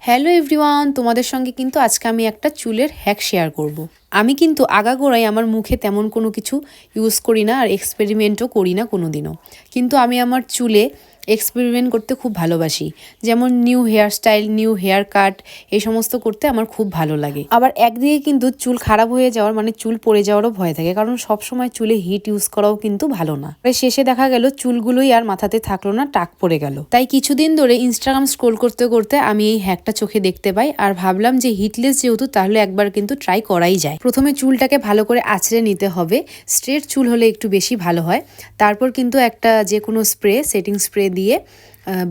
Hello everyone, তোমাদের সঙ্গে কিন্তু আজকে আমি একটা চুলের হ্যাক শেয়ার করব। আমি কিন্তু আগাগোড়াই আমার মুখে তেমন কোনো কিছু ইউজ করি না আর এক্সপেরিমেন্টও করি না কোনো দিনও, কিন্তু আমি আমার চুলে এক্সপেরিমেন্ট করতে খুব ভালোবাসি। যেমন new hair style, new hair cut, এই সমস্ত করতে আমার খুব ভালো লাগে। আবার একদিকে কিন্তু চুল খারাপ হয়ে যাওয়ার মানে চুল পড়ে যাওয়ারও ভয় থাকে, কারণ সব সময় চুলে হিট ইউজ করাও কিন্তু ভালো না। শেষে দেখা গেল চুলগুলোই আর মাথাতে থাকলো না, টাক পড়ে গেল। তাই কিছুদিন ধরে ইনস্টাগ্রাম স্ক্রোল করতে করতে আমি এই হ্যাকটা চোখে দেখতে পাই আর ভাবলাম যে হিটলেস যেহেতু, তাহলে একবার কিন্তু ট্রাই করাই যায়। প্রথমে চুলটাকে ভালো করে আঁচড়ে নিতে হবে, স্ট্রেট চুল হলে একটু বেশি ভালো হয়। তারপর কিন্তু একটা যে কোনো স্প্রে, সেটিং স্প্রে দিয়ে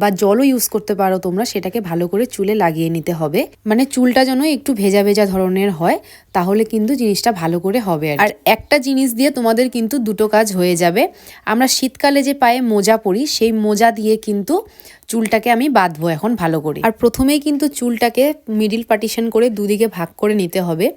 বা জলও ইউজ করতে পারো তোমরা, সেটাকে ভালো করে চুলে লাগিয়ে নিতে হবে। মানে চুলটা যেন একটু ভেজা ভেজা ধরনের হয়, তাহলে কিন্তু জিনিসটা ভালো করে হবে। আর একটা জিনিস দিয়ে তোমাদের কিন্তু দুটো কাজ হয়ে যাবে। আমরা শীতকালে যে পায়ে মোজা পরি, সেই মোজা দিয়ে কিন্তু চুলটাকে আমি বাঁধবো এখন ভালো করে। আর প্রথমেই কিন্তু চুলটাকে মিডিল পার্টিশন করে দুদিকে ভাগ করে নিতে হবে।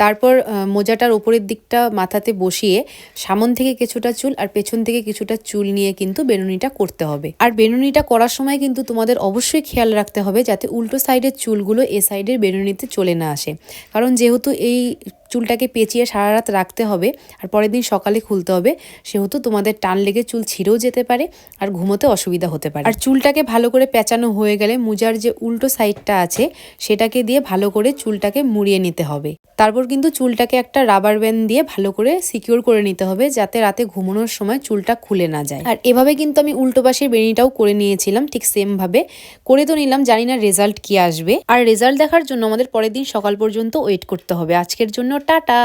তারপর মোজাটার ওপরের দিকটা মাথাতে বসিয়ে সামন থেকে কিছুটা চুল আর পেছন থেকে কিছুটা চুল নিয়ে কিন্তু বেনুনিটা করতে হবে। আর বেনুনিটা করার সময় কিন্তু তোমাদের অবশ্যই খেয়াল রাখতে হবে যাতে উল্টো সাইডের চুলগুলো এ সাইডের বেনুনিতে চলে না আসে, কারণ যেহেতু এই চুলটাকে পেঁচিয়ে সারা রাত রাখতে হবে আর পরের দিন সকালে খুলতে হবে, সেহেতু তোমাদের টান লেগে চুল ছিঁড়েও যেতে পারে আর ঘুমোতে অসুবিধা হতে পারে। আর চুলটাকে ভালো করে পেঁচানো হয়ে গেলে মোজার যে উল্টো সাইডটা আছে সেটাকে দিয়ে ভালো করে চুলটাকে মুড়িয়ে নিতে হবে। তারপর কিন্তু চুলটাকে একটা রাবার ব্যান্ড দিয়ে ভালো করে সিকিউর করে নিতে হবে, যাতে রাতে ঘুমানোর সময় চুলটা খুলে না যায়। আর এভাবে কিন্তু আমি উল্টো পাশের বেনিটাও করে নিয়েছিলাম, ঠিক সেম ভাবে করে তো নিলাম। জানি না রেজাল্ট কি আসবে, আর রেজাল্ট দেখার জন্য আমাদের পরের দিন সকাল পর্যন্ত ওয়েট করতে হবে। আজকের জন্য টাটা।